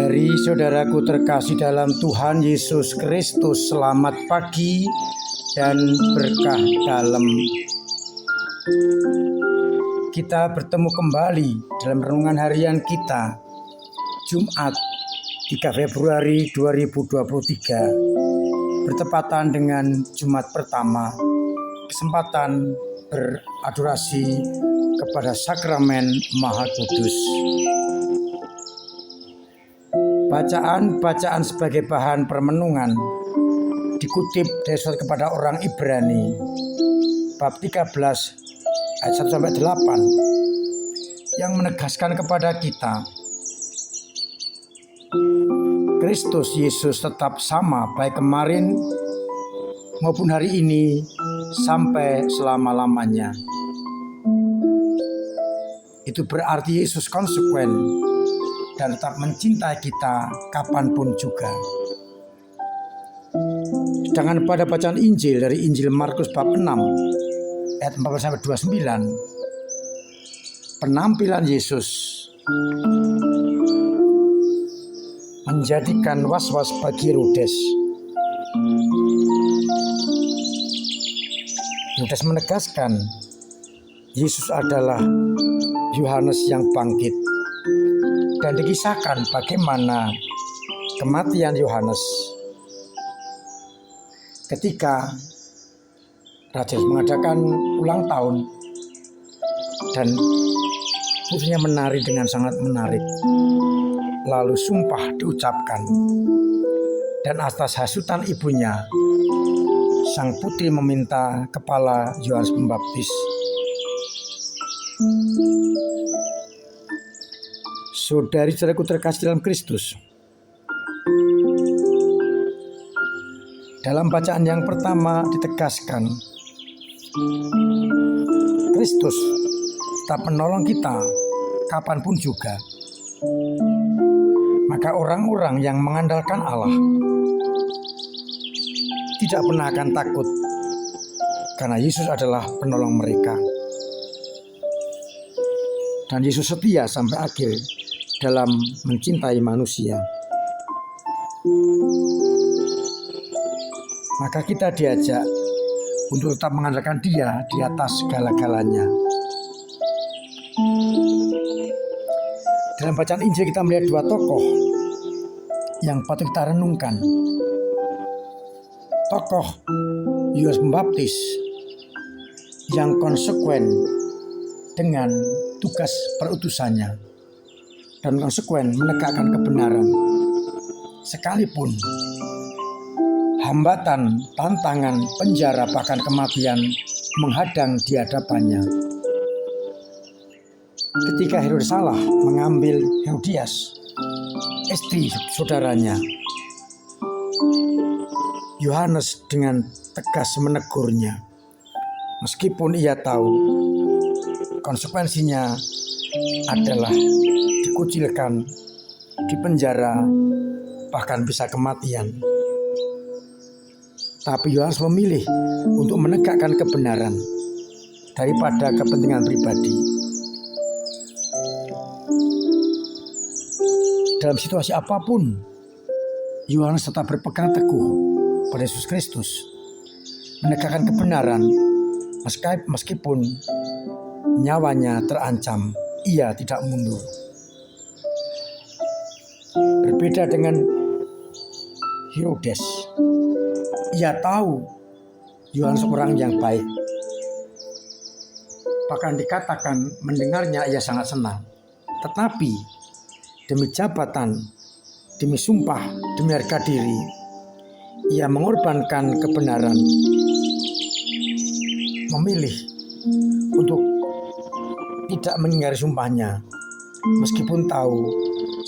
Saudari-saudaraku terkasih dalam Tuhan Yesus Kristus, selamat pagi dan berkah dalam. Kita bertemu kembali dalam renungan harian kita, Jumat 3 Februari 2023, bertepatan dengan Jumat pertama, kesempatan beradorasi kepada Sakramen Maha Kudus. Bacaan sebagai bahan permenungan dikutip dari surat kepada orang Ibrani bab 13 ayat 1-8 yang menegaskan kepada kita Kristus Yesus tetap sama baik kemarin maupun hari ini sampai selama-lamanya. Itu berarti Yesus konsekuen dan tetap mencintai kita kapanpun juga. Sedangkan pada bacaan Injil dari Injil Markus bab 6 ayat 14-29, penampilan Yesus menjadikan was-was bagi Herodes. Herodes menegaskan Yesus adalah Yohanes yang bangkit, dan dikisahkan bagaimana kematian Yohanes ketika Raja mengadakan ulang tahun dan putrinya menari dengan sangat menarik. Lalu sumpah diucapkan, dan atas hasutan ibunya sang putri meminta kepala Yohanes Pembaptis. Saudari-saudaraku terkasih dalam Kristus, dalam bacaan yang pertama ditegaskan Kristus tetap menolong kita kapanpun juga. Maka orang-orang yang mengandalkan Allah tidak pernah akan takut, karena Yesus adalah penolong mereka. Dan Yesus setia sampai akhir dalam mencintai manusia. Maka kita diajak untuk tetap mengandalkan Dia di atas segala-galanya. Dalam bacaan Injil kita melihat dua tokoh yang patut kita renungkan. Tokoh Yohanes Pembaptis yang konsekuen dengan tugas perutusannya dan konsekuen menegakkan kebenaran, sekalipun hambatan, tantangan, penjara, bahkan kematian menghadang di hadapannya. Ketika Herodes salah mengambil Herodias, istri saudaranya, Yohanes dengan tegas menegurnya, meskipun ia tahu konsekuensinya adalah dikucilkan, dipenjara, bahkan bisa kematian. Tapi Yohanes memilih untuk menegakkan kebenaran daripada kepentingan pribadi. Dalam situasi apapun, Yohanes tetap berpegang teguh pada Yesus Kristus, menegakkan kebenaran meskipun nyawanya terancam, ia tidak mundur. Berbeda dengan Herodes, ia tahu Yohanes orang yang baik. Bahkan dikatakan mendengarnya ia sangat senang. Tetapi demi jabatan, demi sumpah, demi harga diri, ia mengorbankan kebenaran, memilih untuk tidak mengingkari sumpahnya, meskipun tahu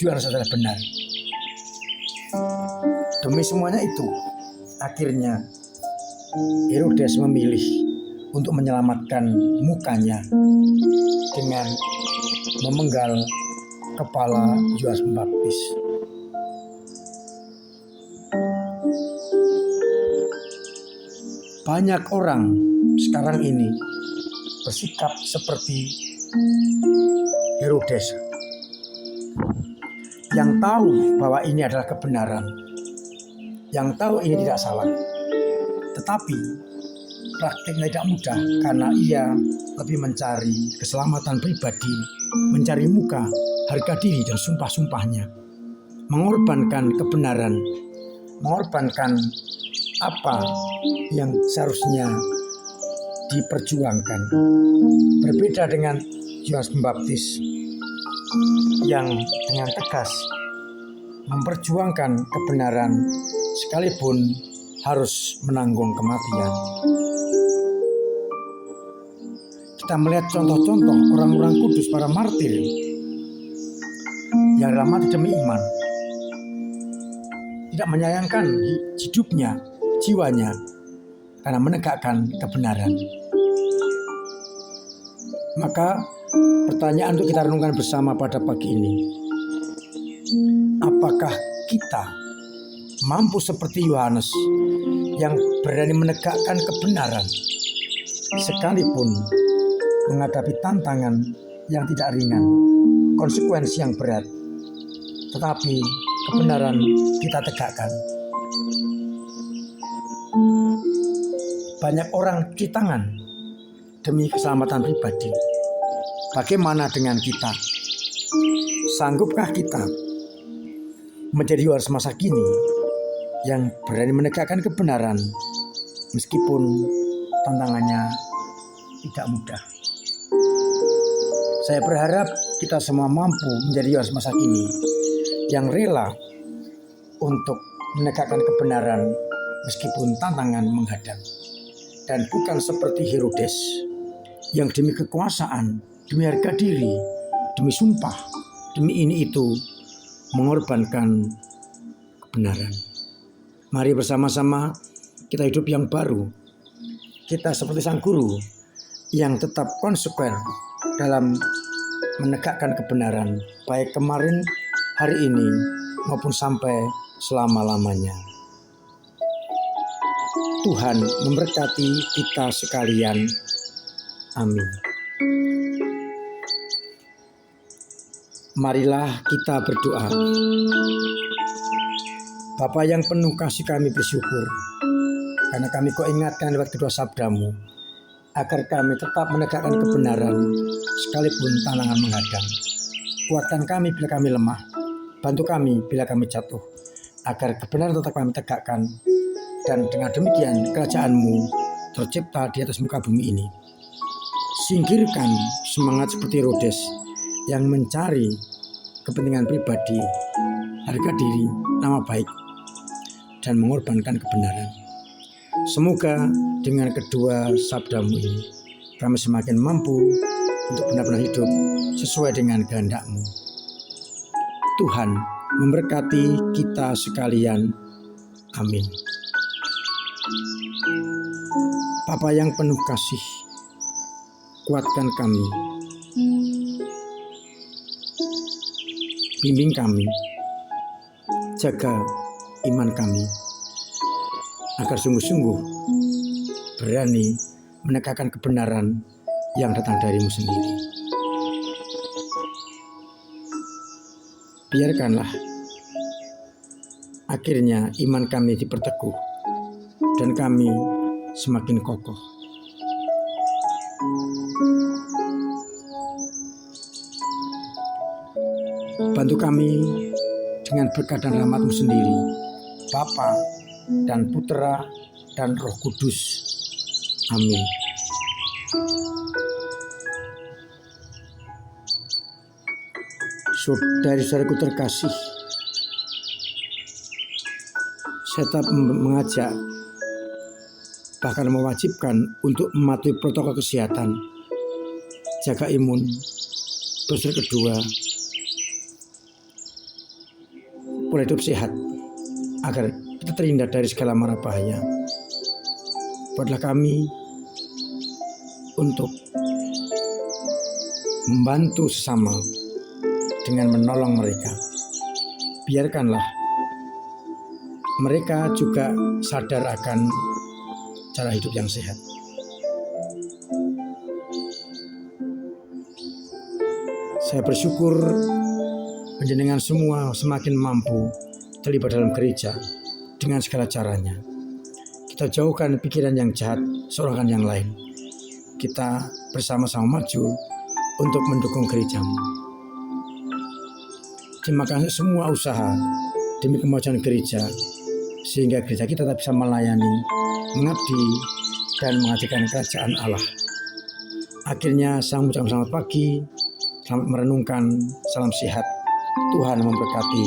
Yohanes adalah benar. Demi semuanya itu, akhirnya Herodes memilih untuk menyelamatkan mukanya dengan memenggal kepala Yohanes Pembaptis. Banyak orang sekarang ini bersikap seperti Herodes yang tahu bahwa ini adalah kebenaran, yang tahu ini tidak salah. Tetapi praktiknya tidak mudah karena ia lebih mencari keselamatan pribadi, mencari muka, harga diri dan sumpah-sumpahnya, mengorbankan kebenaran, mengorbankan apa yang seharusnya diperjuangkan. Berbeda dengan Yohanes Pembaptis yang dengan tegas memperjuangkan kebenaran sekalipun harus menanggung kematian. Kita melihat contoh-contoh orang-orang kudus, para martir yang rela mati demi iman, tidak menyayangkan hidupnya, jiwanya, karena menegakkan kebenaran. Maka pertanyaan untuk kita renungkan bersama pada pagi ini, apakah kita mampu seperti Yohanes yang berani menegakkan kebenaran sekalipun menghadapi tantangan yang tidak ringan, konsekuensi yang berat, tetapi kebenaran kita tegakkan. Banyak orang cuci tangan demi keselamatan pribadi. Bagaimana dengan kita? Sanggupkah kita menjadi Yohanes masa kini yang berani menegakkan kebenaran meskipun tantangannya tidak mudah? Saya berharap kita semua mampu menjadi Yohanes masa kini yang rela untuk menegakkan kebenaran meskipun tantangan menghadang. Dan bukan seperti Herodes yang demi kekuasaan, demi harga diri, demi sumpah, demi ini itu mengorbankan kebenaran. Mari bersama-sama kita hidup yang baru. Kita seperti sang guru yang tetap konsekuen dalam menegakkan kebenaran, baik kemarin, hari ini, maupun sampai selama-lamanya. Tuhan memberkati kita sekalian. Amin. Marilah kita berdoa. Bapa yang penuh kasih, kami bersyukur karena kami kau ingatkan lewat kedua sabdamu, agar kami tetap menegakkan kebenaran sekalipun tantangan menghadang. Kuatkan kami bila kami lemah, bantu kami bila kami jatuh, agar kebenaran tetap kami tegakkan, dan dengan demikian kerajaan-Mu tercipta di atas muka bumi ini. Singkirkan semangat seperti Herodes yang mencari kepentingan pribadi, harga diri, nama baik, dan mengorbankan kebenaran. Semoga dengan kedua sabdamu ini kami semakin mampu untuk benar-benar hidup sesuai dengan kehendak-Mu. Tuhan memberkati kita sekalian. Amin. Bapa yang penuh kasih, kuatkan kami, bimbing kami, jaga iman kami, agar sungguh-sungguh berani menegakkan kebenaran yang datang dari-Mu sendiri. Biarkanlah akhirnya iman kami diperteguh dan kami semakin kokoh. Bantu kami dengan berkat dan rahmat-Mu sendiri, Bapa dan Putera dan Roh Kudus. Amin. Saudari-saudariku terkasih, saya tetap mengajak, bahkan mewajibkan untuk mematuhi protokol kesehatan, jaga imun, dosis kedua, pola hidup sehat, agar kita terhindar dari segala mara bahaya. Buatlah kami untuk membantu sesama dengan menolong mereka. Biarkanlah mereka juga sadar akan cara hidup yang sehat. Saya bersyukur panjenengan semua semakin mampu terlibat dalam gereja dengan segala caranya. Kita jauhkan pikiran yang jahat seorang yang lain. Kita bersama-sama maju untuk mendukung gerejamu. Terima kasih semua usaha demi kemajuan gereja, sehingga gereja kita tetap bisa melayani, mengabdi, dan mengajarkan kerajaan Allah. Akhirnya saya mengucapkan selamat pagi, selamat merenungkan, salam sehat, Tuhan memberkati.